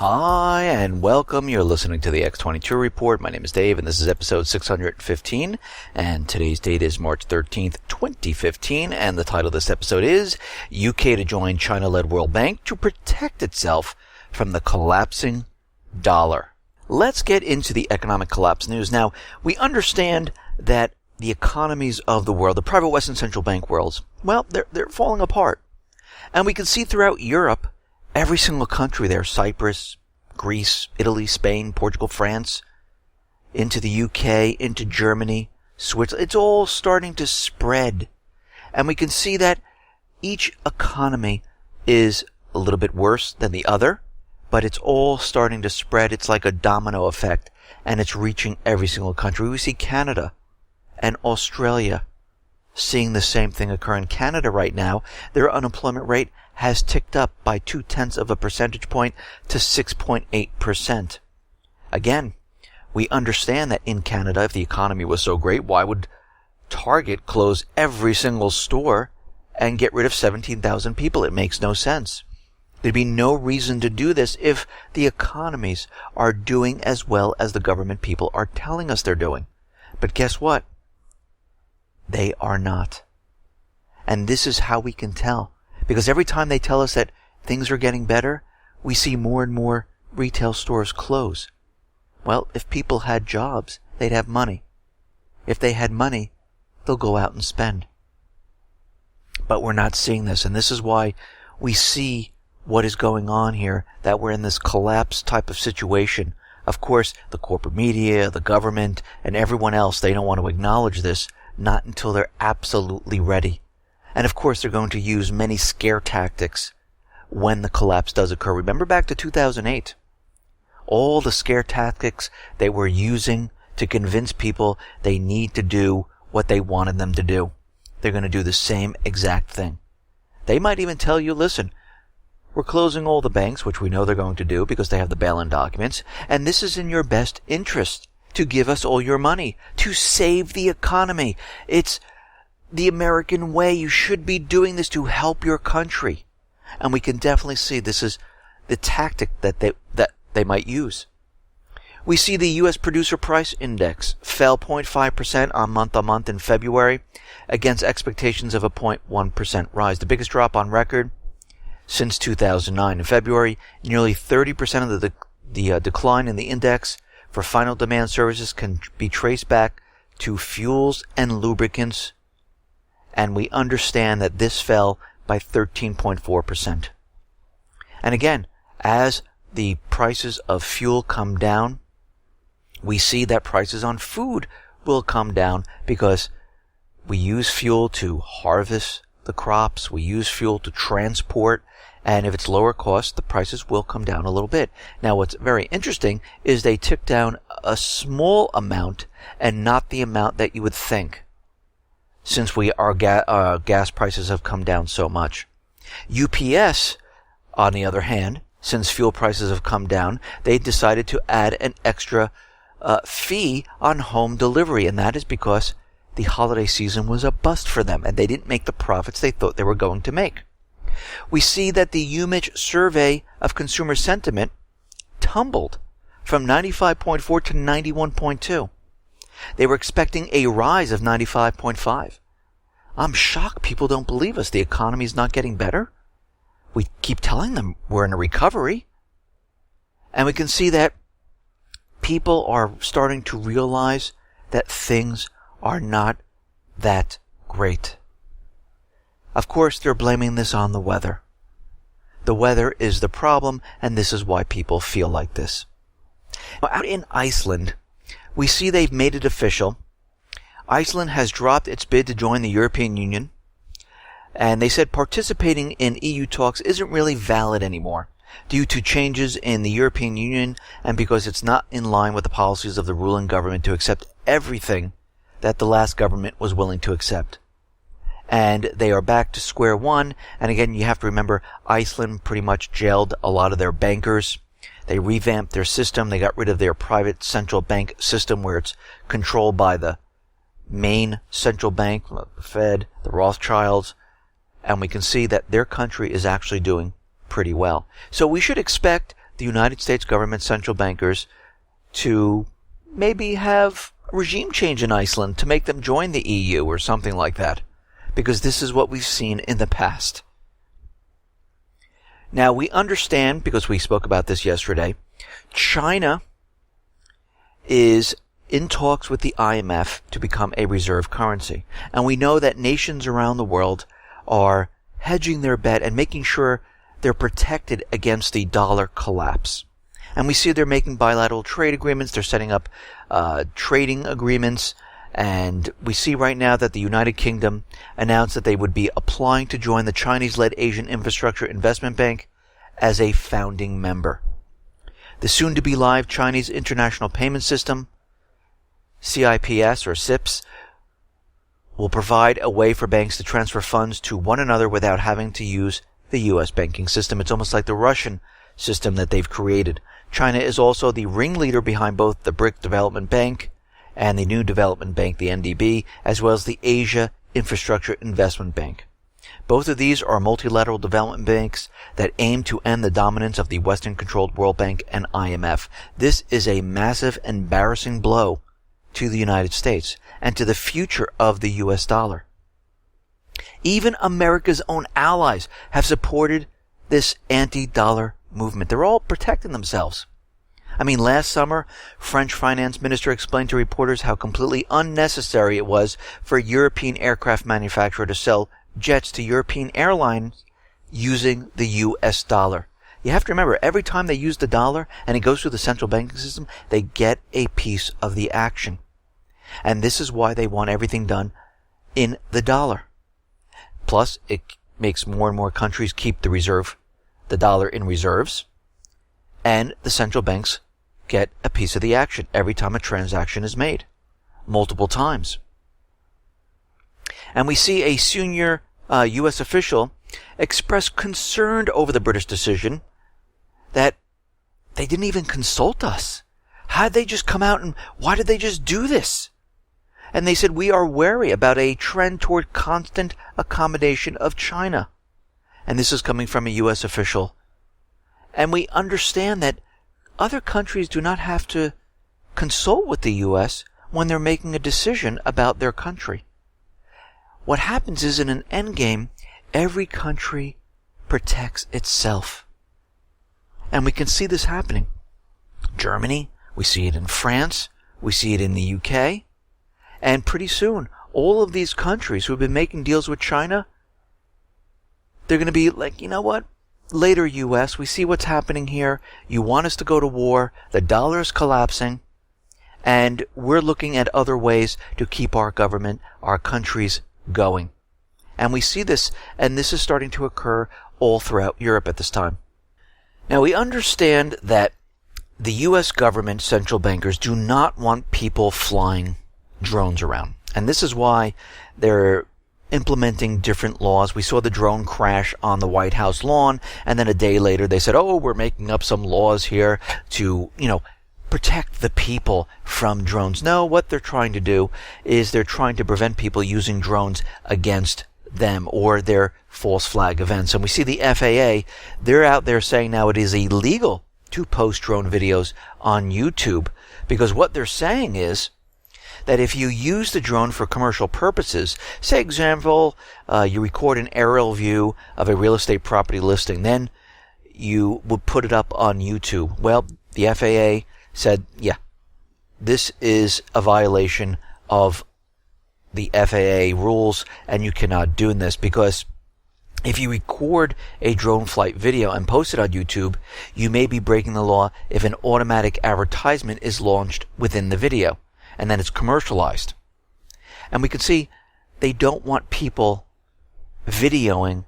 Hi, and welcome. You're listening to the X22 Report. My name is Dave, and this is episode 615, and today's date is March 13th, 2015, and the title of this episode is UK to join China-led World Bank to protect itself from the collapsing dollar. Let's get into the economic collapse news. Now, we understand that the economies of the world, the private Western central bank worlds, well, they're falling apart. And we can see throughout Europe, every single country there, Cyprus, Greece, Italy, Spain, Portugal, France, into the UK, into Germany, Switzerland, it's all starting to spread. And we can see that each economy is a little bit worse than the other, but it's all starting to spread. It's like a domino effect, and it's reaching every single country. We see Canada and Australia seeing the same thing occur. In Canada right now, their unemployment rate has ticked up by 0.2 of a percentage point to 6.8%. Again, we understand that in Canada, if the economy was so great, why would Target close every single store and get rid of 17,000 people? It makes no sense. There'd be no reason to do this if the economies are doing as well as the government people are telling us they're doing. But guess what? They are not. And this is how we can tell. Because every time they tell us that things are getting better, we see more and more retail stores close. Well, if people had jobs, they'd have money. If they had money, they'll go out and spend. But we're not seeing this, and this is why we see what is going on here, that we're in this collapse type of situation. Of course, the corporate media, the government, and everyone else, they don't want to acknowledge this, not until they're absolutely ready. And of course, they're going to use many scare tactics when the collapse does occur. Remember back to 2008, all the scare tactics they were using to convince people they need to do what they wanted them to do. They're going to do the same exact thing. They might even tell you, listen, we're closing all the banks, which we know they're going to do because they have the bail-in documents, and this is in your best interest to give us all your money, to save the economy. It's the American way. You should be doing this to help your country. And we can definitely see this is the tactic that they might use. We see the U.S. Producer Price Index fell 0.5% on month in February against expectations of a 0.1% rise, the biggest drop on record since 2009. In February, nearly 30% of the decline in the index for final demand services can be traced back to fuels and lubricants, and we understand that this fell by 13.4%. And again, as the prices of fuel come down, we see that prices on food will come down because we use fuel to harvest the crops, we use fuel to transport, and if it's lower cost, the prices will come down a little bit. Now, what's very interesting is they took down a small amount and not the amount that you would think, since our gas prices have come down so much. UPS, on the other hand, since fuel prices have come down, they decided to add an extra fee on home delivery, and that is because the holiday season was a bust for them, and they didn't make the profits they thought they were going to make. We see that the Umich survey of consumer sentiment tumbled from 95.4 to 91.2. They were expecting a rise of 95.5. I'm shocked people don't believe us. The economy's not getting better. We keep telling them we're in a recovery. And we can see that people are starting to realize that things are not that great. Of course, they're blaming this on the weather. The weather is the problem, and this is why people feel like this. Out in Iceland, we see they've made it official. Iceland has dropped its bid to join the European Union, and they said participating in EU talks isn't really valid anymore due to changes in the European Union and because it's not in line with the policies of the ruling government to accept everything that the last government was willing to accept. And they are back to square one. And again, you have to remember, Iceland pretty much jailed a lot of their bankers. They revamped their system. They got rid of their private central bank system where it's controlled by the main central bank, the Fed, the Rothschilds. And we can see that their country is actually doing pretty well. So we should expect the United States government central bankers to maybe have a regime change in Iceland to make them join the EU or something like that. Because this is what we've seen in the past. Now, we understand, because we spoke about this yesterday, China is in talks with the IMF to become a reserve currency. And we know that nations around the world are hedging their bet and making sure they're protected against the dollar collapse. And we see they're making bilateral trade agreements, they're setting up trading agreements, and we see right now that the United Kingdom announced that they would be applying to join the Chinese-led Asian Infrastructure Investment Bank as a founding member. The soon-to-be live Chinese International Payment System, CIPS or CIPS, will provide a way for banks to transfer funds to one another without having to use the U.S. banking system. It's almost like the Russian system that they've created. China is also the ringleader behind both the BRIC Development Bank and the New Development Bank, the NDB, as well as the Asia Infrastructure Investment Bank. Both of these are multilateral development banks that aim to end the dominance of the Western-controlled World Bank and IMF. This is a massive, embarrassing blow to the United States and to the future of the U.S. dollar. Even America's own allies have supported this anti-dollar movement. They're all protecting themselves. I mean, last summer, French finance minister explained to reporters how completely unnecessary it was for a European aircraft manufacturer to sell jets to European airlines using the U.S. dollar. You have to remember, every time they use the dollar and it goes through the central banking system, they get a piece of the action. And this is why they want everything done in the dollar. Plus, it makes more and more countries keep the dollar in reserves, and the central banks get a piece of the action every time a transaction is made, multiple times. And we see a senior U.S. official express concern over the British decision that they didn't even consult us. How did they just come out and why did they just do this? And they said, we are wary about a trend toward constant accommodation of China. And this is coming from a U.S. official. And we understand that other countries do not have to consult with the U.S. when they're making a decision about their country. What happens is, in an endgame, every country protects itself. And we can see this happening. Germany, we see it in France, we see it in the UK, and pretty soon, all of these countries who have been making deals with China, they're going to be like, you know what? Later, U.S., we see what's happening here. You want us to go to war. The dollar is collapsing. And we're looking at other ways to keep our government, our countries going. And we see this, and this is starting to occur all throughout Europe at this time. Now, we understand that the U.S. government central bankers do not want people flying drones around. And this is why they're implementing different laws. We saw the drone crash on the White House lawn, and then a day later they said, oh, we're making up some laws here to, protect the people from drones. No, what they're trying to do is they're trying to prevent people using drones against them or their false flag events. And we see the FAA, they're out there saying now it is illegal to post drone videos on YouTube, because what they're saying is that if you use the drone for commercial purposes, say example, you record an aerial view of a real estate property listing, then you would put it up on YouTube. Well, the FAA said, yeah, this is a violation of the FAA rules, and you cannot do this, because if you record a drone flight video and post it on YouTube, you may be breaking the law if an automatic advertisement is launched within the video, and then it's commercialized. And we can see they don't want people videoing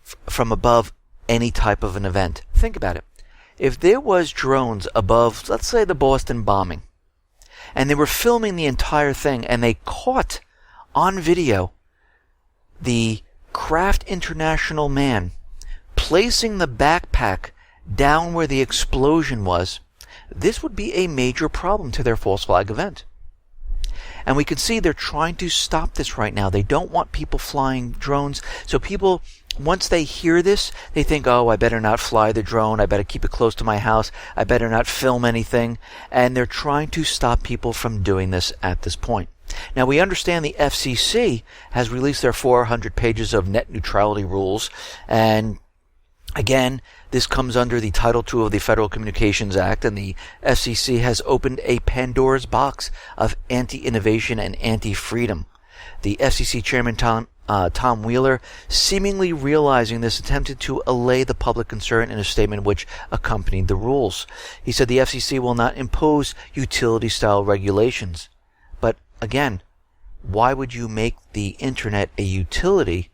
from above any type of an event. Think about it. If there was drones above, let's say, the Boston bombing, and they were filming the entire thing, and they caught on video the Kraft International man placing the backpack down where the explosion was, this would be a major problem to their false flag event. And we can see they're trying to stop this right now. They don't want people flying drones. So people, once they hear this, they think, oh, I better not fly the drone. I better keep it close to my house. I better not film anything. And they're trying to stop people from doing this at this point. Now, we understand the FCC has released their 400 pages of net neutrality rules. And again, this comes under the Title II of the Federal Communications Act, and the FCC has opened a Pandora's box of anti-innovation and anti-freedom. The FCC chairman, Tom Wheeler, seemingly realizing this, attempted to allay the public concern in a statement which accompanied the rules. He said the FCC will not impose utility-style regulations. But again, why would you make the internet a utility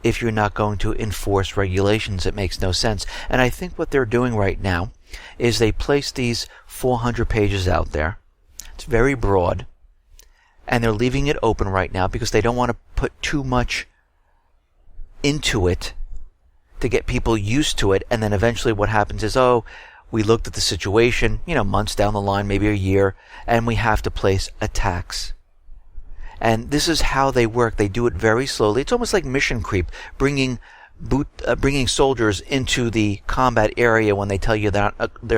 if you're not going to enforce regulations? It makes no sense. And I think what they're doing right now is they place these 400 pages out there. It's very broad. And they're leaving it open right now because they don't want to put too much into it to get people used to it. And then eventually what happens is, oh, we looked at the situation, months down the line, maybe a year, and we have to place a tax. And this is how they work. They do it very slowly. It's almost like mission creep, bringing soldiers into the combat area when they tell you they're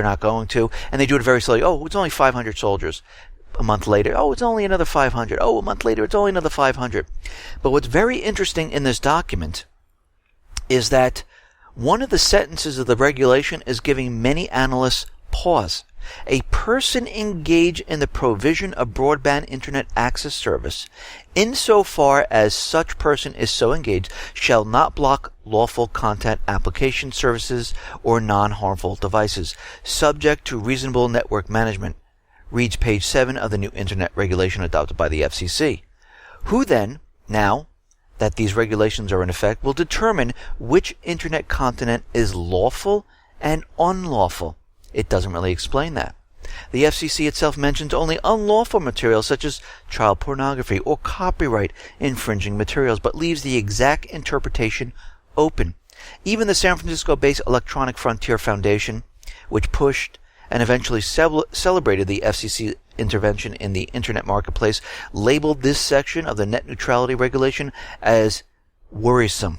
not going to, and they do it very slowly. Oh, it's only 500 soldiers. A month later, oh, it's only another 500. Oh, a month later, it's only another 500. But what's very interesting in this document is that one of the sentences of the regulation is giving many analysts pause. A person engaged in the provision of broadband internet access service, insofar as such person is so engaged, shall not block lawful content application services or non-harmful devices, subject to reasonable network management, reads page 7 of the new internet regulation adopted by the FCC. Who then, now that these regulations are in effect, will determine which internet content is lawful and unlawful? It doesn't really explain that. The FCC itself mentions only unlawful materials such as child pornography or copyright infringing materials, but leaves the exact interpretation open. Even the San Francisco-based Electronic Frontier Foundation, which pushed and eventually celebrated the FCC intervention in the internet marketplace, labeled this section of the net neutrality regulation as worrisome.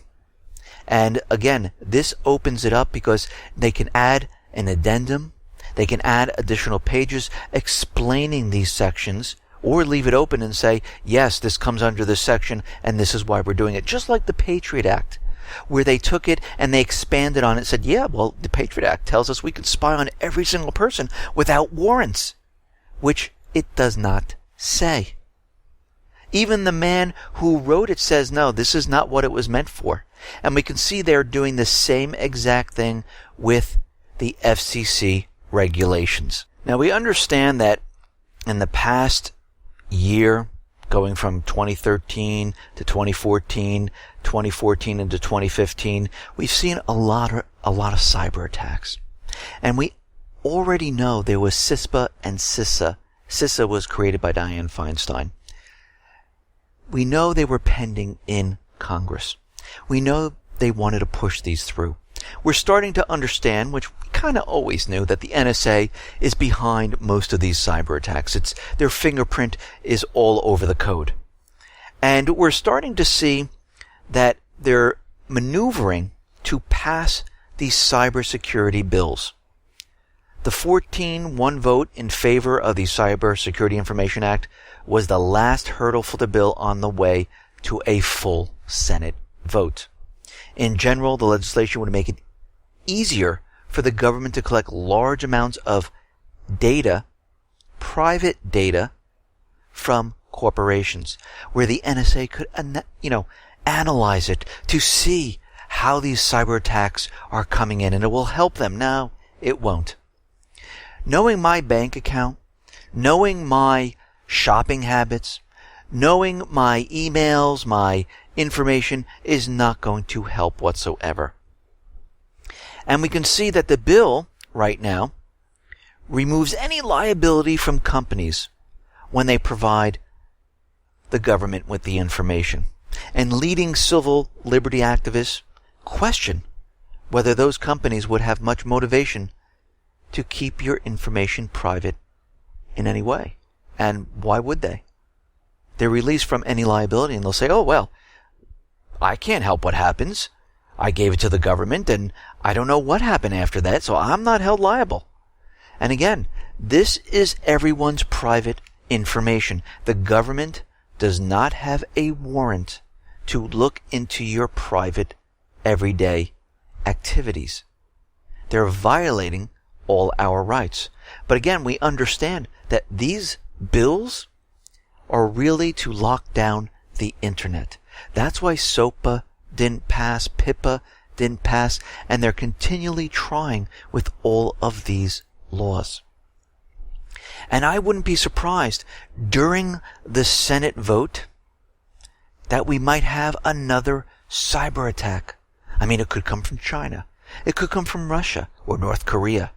And again, this opens it up because they can add an addendum, they can add additional pages explaining these sections, or leave it open and say, yes, this comes under this section and this is why we're doing it. Just like the Patriot Act, where they took it and they expanded on it, said, yeah, well, the Patriot Act tells us we can spy on every single person without warrants, which it does not say. Even the man who wrote it says, no, this is not what it was meant for. And we can see they're doing the same exact thing with the FCC regulations. Now, we understand that in the past year, going from 2013 to 2014, 2014 into 2015, we've seen a lot of cyber attacks. And we already know there was CISPA and CISA. CISA was created by Dianne Feinstein. We know they were pending in Congress. We know they wanted to push these through. We're starting to understand, which we kind of always knew, that the NSA is behind most of these cyber attacks. Their fingerprint is all over the code. And we're starting to see that they're maneuvering to pass these cybersecurity bills. The 14-1 vote in favor of the Cybersecurity Information Act was the last hurdle for the bill on the way to a full Senate vote. In general, the legislation would make it easier for the government to collect large amounts of data, private data, from corporations, where the NSA could, analyze it to see how these cyber attacks are coming in, and it will help them. No, it won't. Knowing my bank account, knowing my shopping habits, knowing my emails, my information is not going to help whatsoever. And we can see that the bill right now removes any liability from companies when they provide the government with the information. And leading civil liberty activists question whether those companies would have much motivation to keep your information private in any way. And why would they? They're released from any liability, and they'll say, oh, well, I can't help what happens. I gave it to the government, and I don't know what happened after that, so I'm not held liable. And again, this is everyone's private information. The government does not have a warrant to look into your private, everyday activities. They're violating all our rights. But again, we understand that these bills are really to lock down the internet. That's why SOPA didn't pass, PIPA didn't pass, and they're continually trying with all of these laws. And I wouldn't be surprised during the Senate vote that we might have another cyber attack. I mean, it could come from China. It could come from Russia or North Korea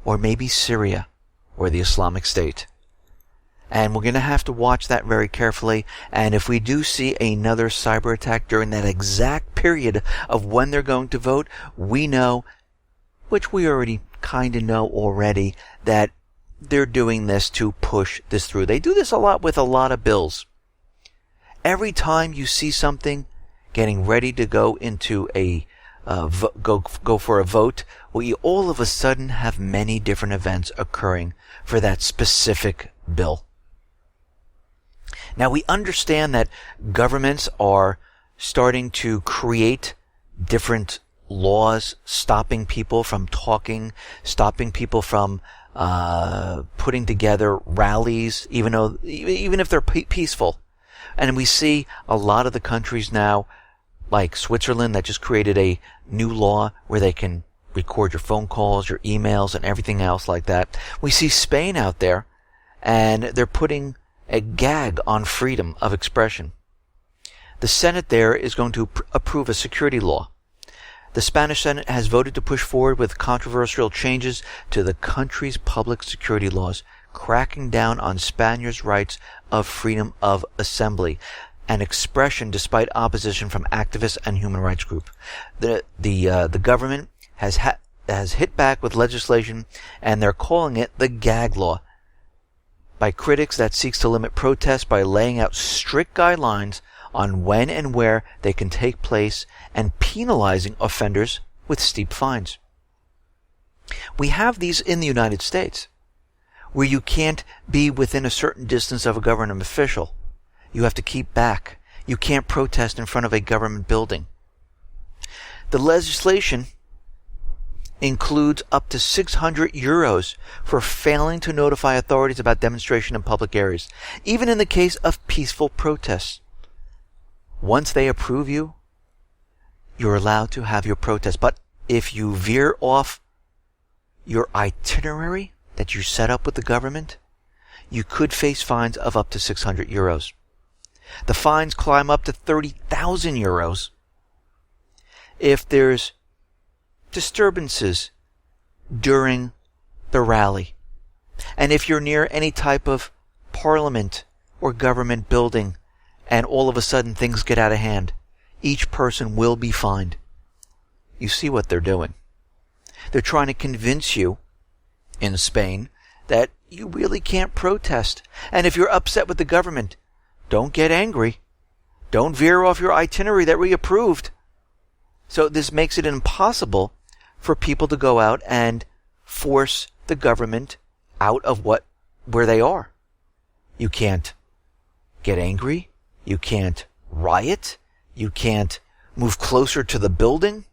or maybe Syria or the Islamic State. And we're going to have to watch that very carefully. And if we do see another cyber attack during that exact period of when they're going to vote, we know, which we already kind of know already, that they're doing this to push this through. They do this a lot with a lot of bills. Every time you see something getting ready to go into a go for a vote, we all of a sudden have many different events occurring for that specific bill. Now, we understand that governments are starting to create different laws stopping people from talking, stopping people from putting together rallies, even if they're peaceful. And we see a lot of the countries now, like Switzerland, that just created a new law where they can record your phone calls, your emails, and everything else like that. We see Spain out there, and they're putting a gag on freedom of expression. The Senate there is going to approve a security law. The Spanish Senate has voted to push forward with controversial changes to the country's public security laws, cracking down on Spaniards' rights of freedom of assembly and expression despite opposition from activists and human rights groups. The government has hit back with legislation, and they're calling it the gag law, by critics that seeks to limit protests by laying out strict guidelines on when and where they can take place and penalizing offenders with steep fines. We have these in the United States, where you can't be within a certain distance of a government official. You have to keep back. You can't protest in front of a government building. The legislation includes up to 600 euros for failing to notify authorities about demonstration in public areas, even in the case of peaceful protests. Once they approve you, you're allowed to have your protest. But if you veer off your itinerary that you set up with the government, you could face fines of up to 600 euros. The fines climb up to 30,000 euros if there's disturbances during the rally. And if you're near any type of parliament or government building and all of a sudden things get out of hand, each person will be fined. You see what they're doing. They're trying to convince you in Spain that you really can't protest. And if you're upset with the government, don't get angry. Don't veer off your itinerary that we approved. So this makes it impossible for people to go out and force the government out of where they are. You can't get angry. You can't riot. You can't move closer to the building.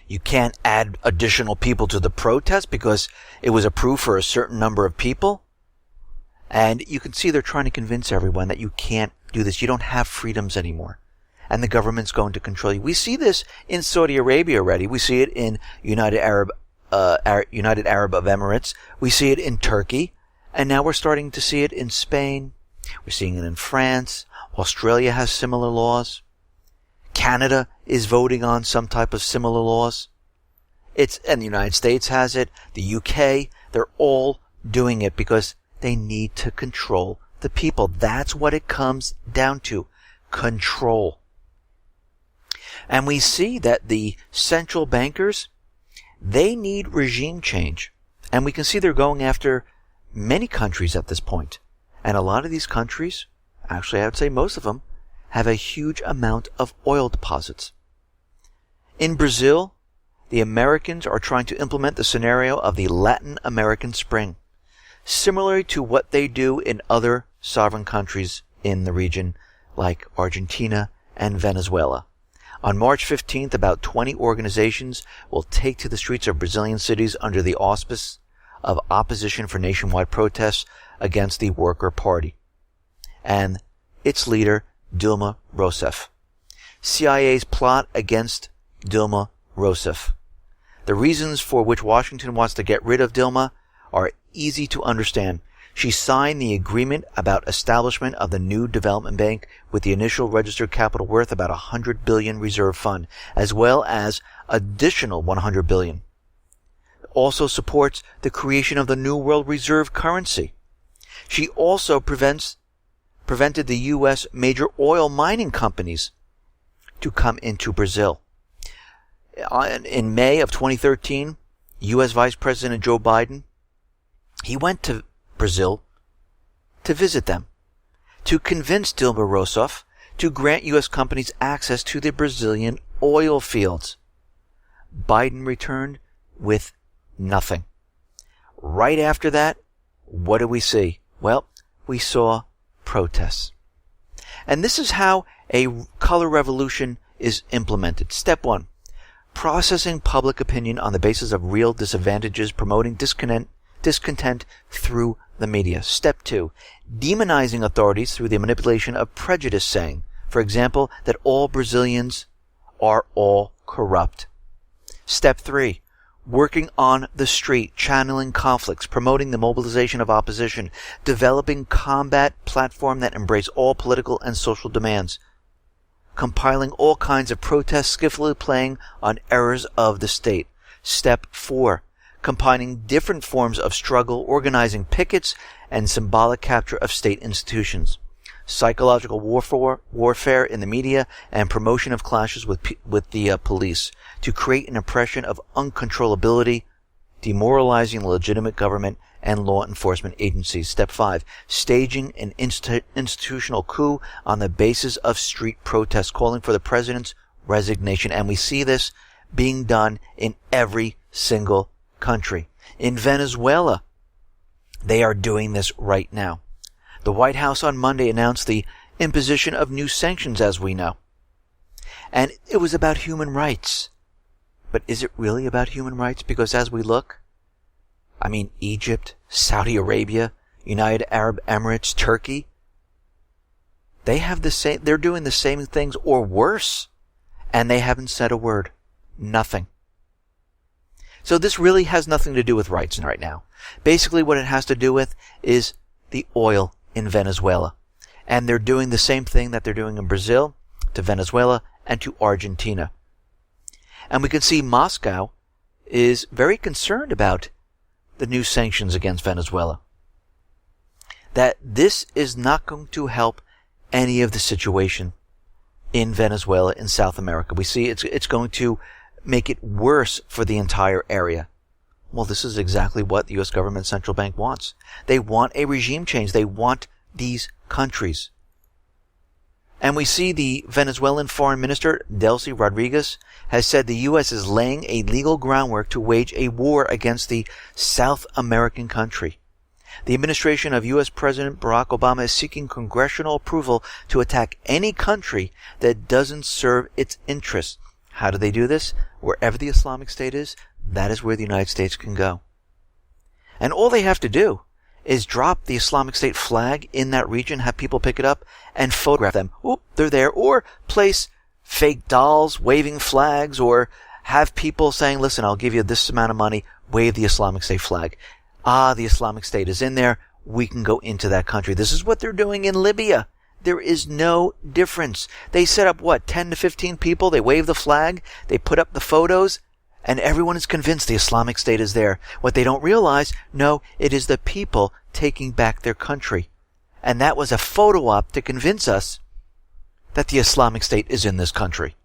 You can't add additional people to the protest because it was approved for a certain number of people. And you can see they're trying to convince everyone that you can't do this. You don't have freedoms anymore. And the government's going to control you. We see this in Saudi Arabia already. We see it in United Arab Emirates. We see it in Turkey. And now we're starting to see it in Spain. We're seeing it in France. Australia has similar laws. Canada is voting on some type of similar laws. And the United States has it. The UK, they're all doing it because they need to control the people. That's what it comes down to. Control. And we see that the central bankers, they need regime change. And we can see they're going after many countries at this point. And a lot of these countries, actually I would say most of them, have a huge amount of oil deposits. In Brazil, the Americans are trying to implement the scenario of the Latin American Spring, similarly to what they do in other sovereign countries in the region, like Argentina and Venezuela. On March 15th, about 20 organizations will take to the streets of Brazilian cities under the auspice of opposition for nationwide protests against the Worker Party and its leader, Dilma Rousseff. CIA's plot against Dilma Rousseff. The reasons for which Washington wants to get rid of Dilma are easy to understand. She signed the agreement about establishment of the new development bank with the initial registered capital worth about $100 billion reserve fund, as well as additional $100 billion. It also supports the creation of the new world reserve currency. She also prevented the U.S. major oil mining companies to come into Brazil. In May of 2013, U.S. Vice President Joe Biden, he went to Brazil to visit them, to convince Dilma Rousseff to grant U.S. companies access to the Brazilian oil fields. Biden returned with nothing. Right after that, what do we see? Well, we saw protests. And this is how a color revolution is implemented. Step 1, processing public opinion on the basis of real disadvantages, promoting discontent through the media. Step 2, demonizing authorities through the manipulation of prejudice, saying, for example, that all Brazilians are all corrupt. Step 3, working on the street, channeling conflicts, promoting the mobilization of opposition, developing combat platform that embrace all political and social demands, compiling all kinds of protests, skillfully playing on errors of the state. Step 4, combining different forms of struggle, organizing pickets, and symbolic capture of state institutions. Psychological warfare in the media, and promotion of clashes with the police to create an impression of uncontrollability, demoralizing the legitimate government and law enforcement agencies. Step 5, staging an institutional coup on the basis of street protests, calling for the president's resignation. And we see this being done in every single country. In Venezuela, they are doing this right now. The White House on Monday announced the imposition of new sanctions, as we know. And it was about human rights. But is it really about human rights? Because as we look, Egypt, Saudi Arabia, United Arab Emirates, Turkey, they're doing the same things or worse, and they haven't said a word. Nothing. So this really has nothing to do with rights right now. Basically what it has to do with is the oil in Venezuela. And they're doing the same thing that they're doing in Brazil, to Venezuela, and to Argentina. And we can see Moscow is very concerned about the new sanctions against Venezuela. That this is not going to help any of the situation in Venezuela, in South America. We see it's going to make it worse for the entire area. Well, this is exactly what the U.S. government central bank wants. They want a regime change. They want these countries. And we see the Venezuelan foreign minister, Delcy Rodriguez, has said the U.S. is laying a legal groundwork to wage a war against the South American country. The administration of U.S. President Barack Obama is seeking congressional approval to attack any country that doesn't serve its interests. How do they do this? Wherever the Islamic State is, that is where the United States can go. And all they have to do is drop the Islamic State flag in that region, have people pick it up and photograph them. Oop, they're there. Or place fake dolls waving flags, or have people saying, listen, I'll give you this amount of money, wave the Islamic State flag. The Islamic State is in there. We can go into that country. This is what they're doing in Libya. There is no difference. They set up, 10 to 15 people. They wave the flag. They put up the photos. And everyone is convinced the Islamic State is there. What they don't realize, no, it is the people taking back their country. And that was a photo op to convince us that the Islamic State is in this country.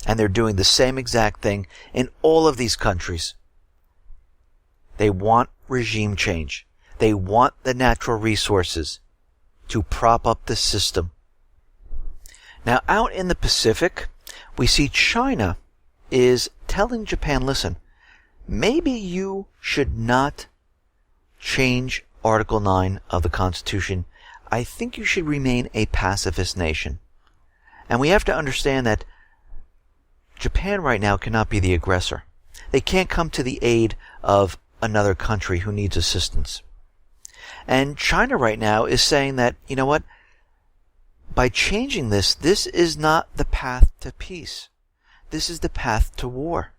And they're doing the same exact thing in all of these countries. They want regime change. They want the natural resources. to prop up the system. Now, out in the Pacific, we see China is telling Japan, listen, maybe you should not change Article 9 of the Constitution. I think you should remain a pacifist nation. And we have to understand that Japan right now cannot be the aggressor. They can't come to the aid of another country who needs assistance. And China right now is saying that, you know what, by changing this, this is not the path to peace. This is the path to war.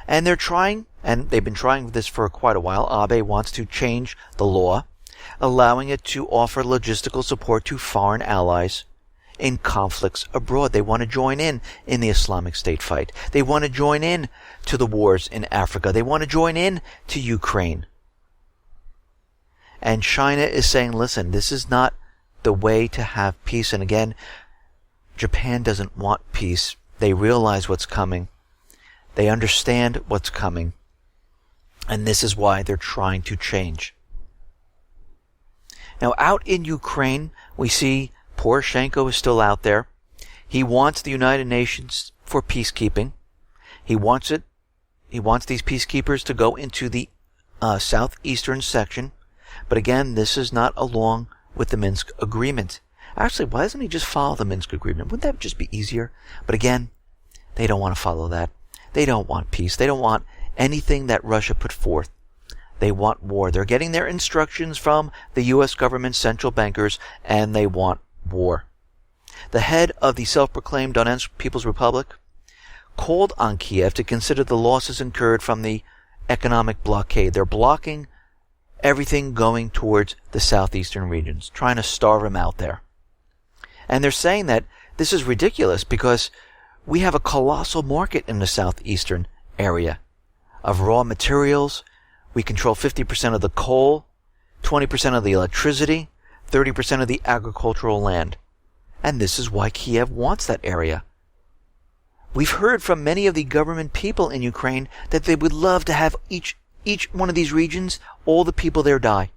And they're trying, and they've been trying this for quite a while. Abe wants to change the law, allowing it to offer logistical support to foreign allies in conflicts abroad. They want to join in the Islamic State fight. They want to join in to the wars in Africa. They want to join in to Ukraine. And China is saying, listen, this is not the way to have peace. And again, Japan doesn't want peace. They realize what's coming. They understand what's coming. And this is why they're trying to change. Now, out in Ukraine, we see Poroshenko is still out there. He wants the United Nations for peacekeeping. He wants it. He wants these peacekeepers to go into the southeastern section. But again, this is not along with the Minsk agreement. Actually, why doesn't he just follow the Minsk agreement? Wouldn't that just be easier? But again, they don't want to follow that. They don't want peace. They don't want anything that Russia put forth. They want war. They're getting their instructions from the U.S. government central bankers, and they want war. The head of the self-proclaimed Donetsk People's Republic called on Kiev to consider the losses incurred from the economic blockade. They're blocking everything going towards the southeastern regions, trying to starve them out there. And they're saying that this is ridiculous because we have a colossal market in the southeastern area of raw materials. We control 50% of the coal, 20% of the electricity, 30% of the agricultural land. And this is why Kiev wants that area. We've heard from many of the government people in Ukraine that they would love to have each one of these regions, all the people there die,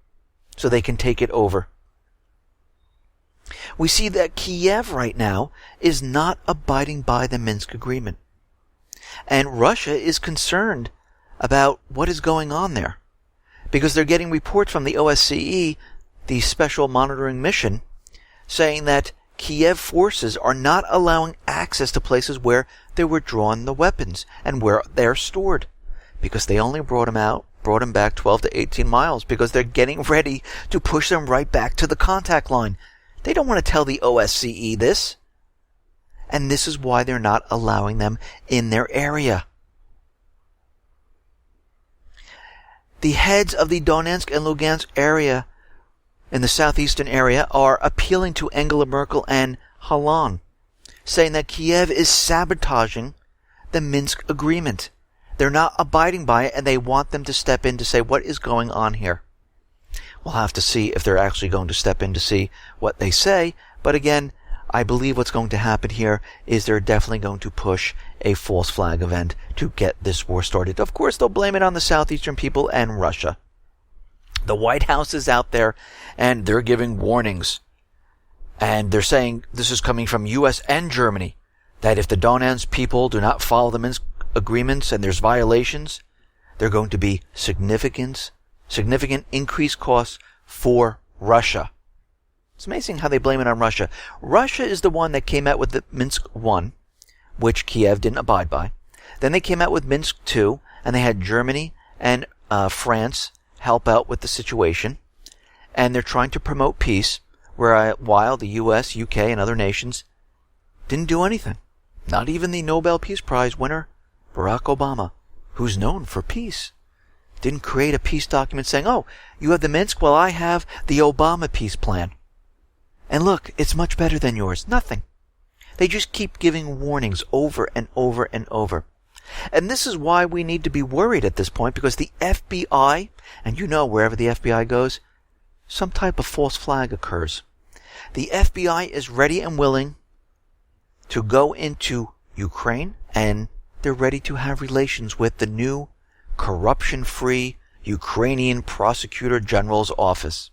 so they can take it over. We see that Kiev right now is not abiding by the Minsk agreement. And Russia is concerned about what is going on there, because they're getting reports from the OSCE, the special monitoring mission, saying that Kiev forces are not allowing access to places where they were drawn the weapons and where they're stored, because they only brought them back 12 to 18 miles, because they're getting ready to push them right back to the contact line. They don't want to tell the OSCE this. And this is why they're not allowing them in their area. The heads of the Donetsk and Lugansk area in the southeastern area are appealing to Angela Merkel and Hollande, saying that Kiev is sabotaging the Minsk agreement. They're not abiding by it, and they want them to step in to say what is going on here. We'll have to see if they're actually going to step in to see what they say. But again, I believe what's going to happen here is they're definitely going to push a false flag event to get this war started. Of course, they'll blame it on the southeastern people and Russia. The White House is out there, and they're giving warnings. And they're saying this is coming from U.S. and Germany, that if the Donetsk people do not follow the Minsk agreements and there's violations, there are going to be significant increased costs for Russia. It's amazing how they blame it on Russia. Russia is the one that came out with the Minsk 1, which Kiev didn't abide by. Then they came out with Minsk 2, and they had Germany and France help out with the situation. And they're trying to promote peace, while the US, UK, and other nations didn't do anything. Not even the Nobel Peace Prize winner, Barack Obama, who's known for peace, didn't create a peace document saying, oh, you have the Minsk, well, I have the Obama peace plan. And look, it's much better than yours. Nothing. They just keep giving warnings over and over and over. And this is why we need to be worried at this point, because the FBI, and you know wherever the FBI goes, some type of false flag occurs. The FBI is ready and willing to go into Ukraine, and they're ready to have relations with the new corruption-free Ukrainian Prosecutor General's office.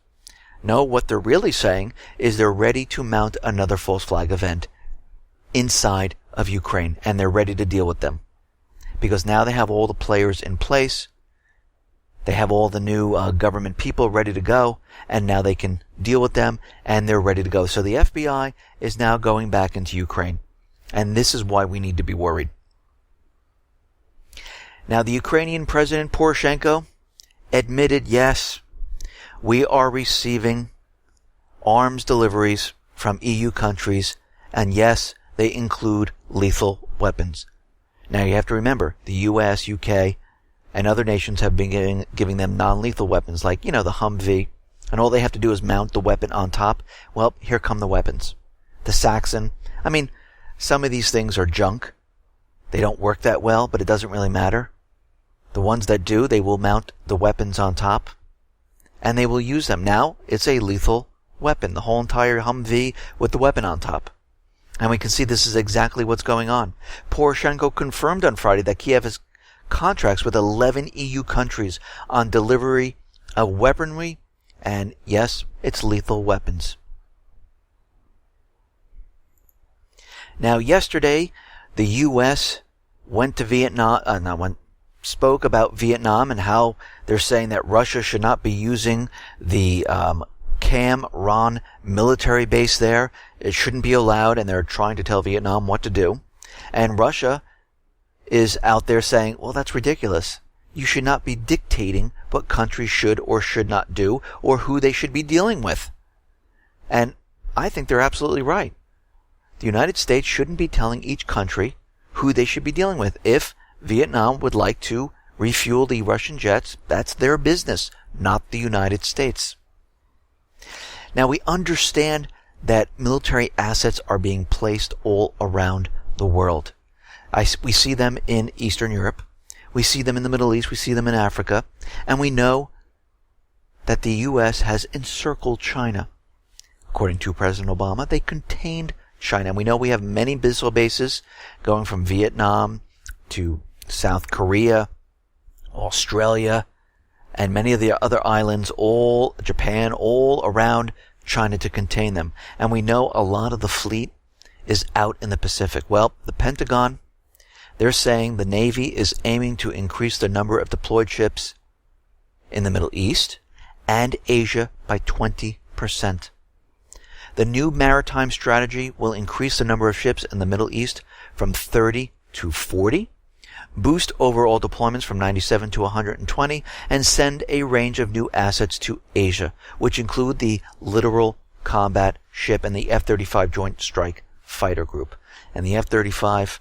No, what they're really saying is they're ready to mount another false flag event inside of Ukraine, and they're ready to deal with them. Because now they have all the players in place, they have all the new government people ready to go, and now they can deal with them, and they're ready to go. So the FBI is now going back into Ukraine, and this is why we need to be worried. Now, the Ukrainian President Poroshenko admitted, yes, we are receiving arms deliveries from EU countries, and yes, they include lethal weapons. Now, you have to remember, the US, UK, and other nations have been giving them non-lethal weapons, like, the Humvee, and all they have to do is mount the weapon on top. Well, here come the weapons. The Saxon. I mean, some of these things are junk. They don't work that well, but it doesn't really matter. The ones that do, they will mount the weapons on top, and they will use them. Now, it's a lethal weapon, the whole entire Humvee with the weapon on top. And we can see this is exactly what's going on. Poroshenko confirmed on Friday that Kiev has contracts with 11 EU countries on delivery of weaponry, and yes, it's lethal weapons. Now, yesterday, the U.S. went to Vietnam, spoke about Vietnam and how they're saying that Russia should not be using the Cam Ranh military base there. It shouldn't be allowed, and they're trying to tell Vietnam what to do. And Russia is out there saying, well, that's ridiculous. You should not be dictating what countries should or should not do, or who they should be dealing with. And I think they're absolutely right. The United States shouldn't be telling each country who they should be dealing with. If Vietnam would like to refuel the Russian jets, that's their business, not the United States. Now, we understand that military assets are being placed all around the world. We see them in Eastern Europe, we see them in the Middle East, we see them in Africa, and we know that the U.S. has encircled China. According to President Obama, they contained China. And we know we have many missile bases going from Vietnam to South Korea, Australia, and many of the other islands, Japan, all around China to contain them. And we know a lot of the fleet is out in the Pacific. Well, the Pentagon, they're saying the Navy is aiming to increase the number of deployed ships in the Middle East and Asia by 20%. The new maritime strategy will increase the number of ships in the Middle East from 30 to 40, boost overall deployments from 97 to 120, and send a range of new assets to Asia, which include the littoral combat ship and the F-35 Joint Strike Fighter Group. And the F-35,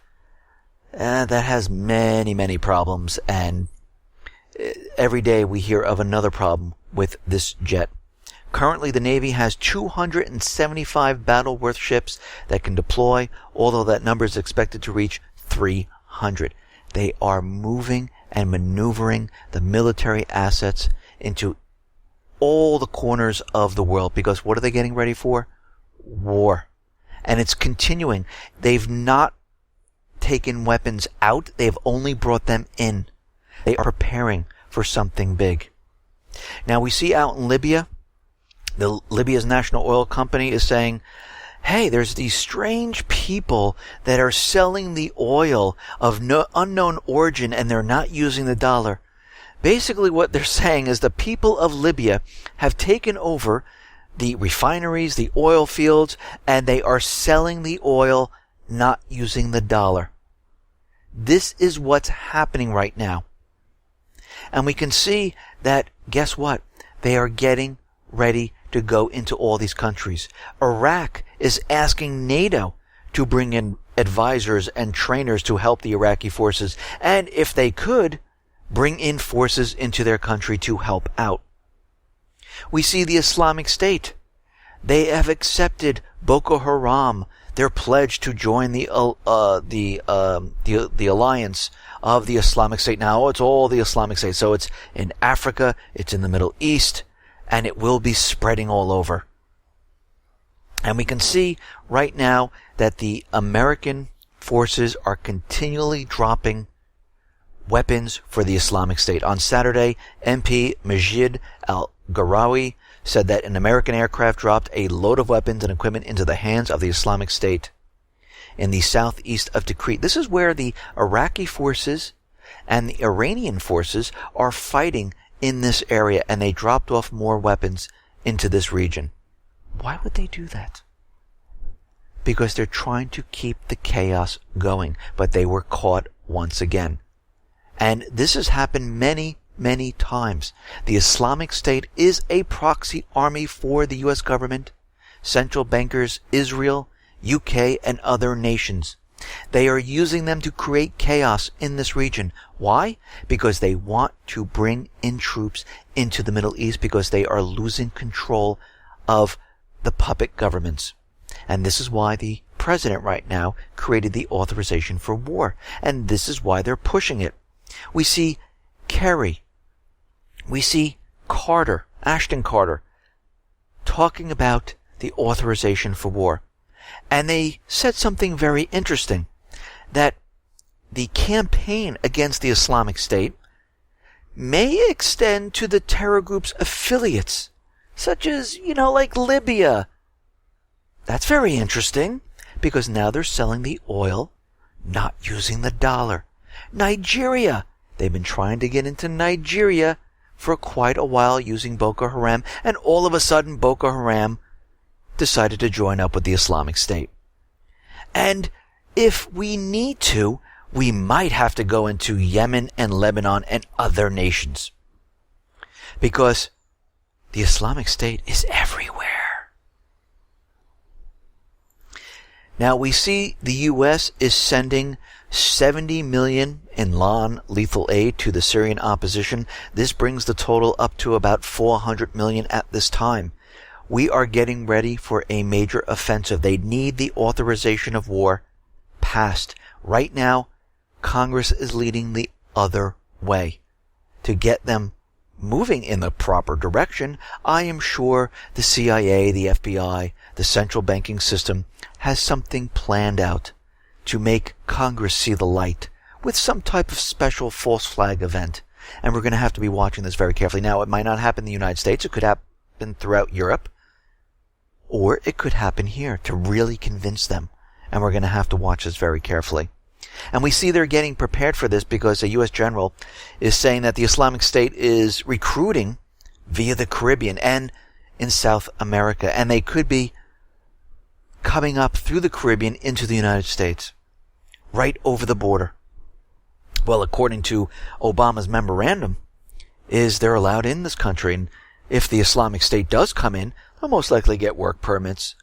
that has many, many problems, and every day we hear of another problem with this jet. Currently, the Navy has 275 battle-worth ships that can deploy, although that number is expected to reach 300. They are moving and maneuvering the military assets into all the corners of the world, because what are they getting ready for? War. And it's continuing. They've not taken weapons out. They've only brought them in. They are preparing for something big. Now, we see out in Libya, Libya's national oil company is saying, hey, there's these strange people that are selling the oil of unknown origin, and they're not using the dollar. Basically, what they're saying is the people of Libya have taken over the refineries, the oil fields, and they are selling the oil, not using the dollar. This is what's happening right now. And we can see that, guess what? They are getting ready to go into all these countries. Iraq is asking NATO to bring in advisors and trainers to help the Iraqi forces, and if they could, bring in forces into their country to help out. We see the Islamic State. They have accepted Boko Haram, their pledge to join the alliance of the Islamic State. Now it's all the Islamic State, so it's in Africa, it's in the Middle East, and it will be spreading all over. And we can see right now that the American forces are continually dropping weapons for the Islamic State. On Saturday, MP Majid al-Gharawi said that an American aircraft dropped a load of weapons and equipment into the hands of the Islamic State in the southeast of Tikrit. This is where the Iraqi forces and the Iranian forces are fighting in this area, and they dropped off more weapons into this region. Why would they do that? Because they're trying to keep the chaos going, but they were caught once again. And this has happened many, many times. The Islamic State is a proxy army for the U.S. government, central bankers, Israel, UK, and other nations. They are using them to create chaos in this region. Why? Because they want to bring in troops into the Middle East, because they are losing control of the puppet governments. And this is why the president right now created the authorization for war. And this is why they're pushing it. We see Kerry. We see Carter, Ashton Carter, talking about the authorization for war. And they said something very interesting, that the campaign against the Islamic State may extend to the terror group's affiliates, such as, like Libya. That's very interesting, because now they're selling the oil, not using the dollar. Nigeria. They've been trying to get into Nigeria for quite a while using Boko Haram, and all of a sudden Boko Haram decided to join up with the Islamic State. And if we need to, we might have to go into Yemen and Lebanon and other nations, because the Islamic State is everywhere. Now we see the U.S. is sending $70 million in non-lethal aid to the Syrian opposition. This brings the total up to about $400 million at this time. We are getting ready for a major offensive. They need the authorization of war passed. Right now, Congress is leading the other way. To get them moving in the proper direction, I am sure the CIA, the FBI, the central banking system has something planned out to make Congress see the light with some type of special false flag event. And we're going to have to be watching this very carefully. Now, it might not happen in the United States. It could happen throughout Europe. Or it could happen here to really convince them. And we're going to have to watch this very carefully. And we see they're getting prepared for this because a U.S. general is saying that the Islamic State is recruiting via the Caribbean and in South America. And they could be coming up through the Caribbean into the United States, right over the border. Well, according to Obama's memorandum, they're allowed in this country. And if the Islamic State does come in, they'll most likely get work permits.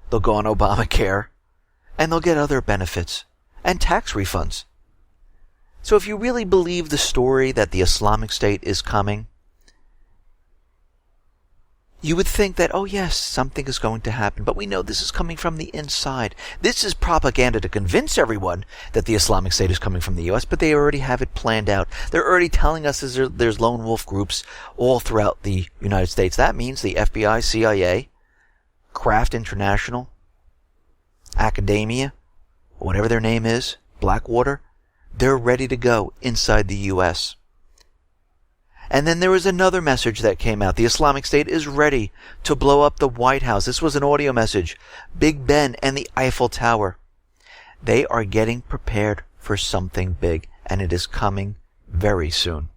They'll go on Obamacare. And they'll get other benefits and tax refunds. So if you really believe the story that the Islamic State is coming, you would think that, oh yes, something is going to happen. But we know this is coming from the inside. This is propaganda to convince everyone that the Islamic State is coming from the U.S., but they already have it planned out. They're already telling us there's lone wolf groups all throughout the United States. That means the FBI, CIA, Kraft International, Academia, whatever their name is, Blackwater, they're ready to go inside the U.S. And then there was another message that came out. The Islamic State is ready to blow up the White House. This was an audio message. Big Ben and the Eiffel Tower. They are getting prepared for something big, and it is coming very soon.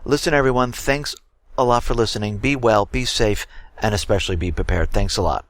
Listen, everyone, thanks a lot for listening. Be well, be safe, and especially be prepared. Thanks a lot.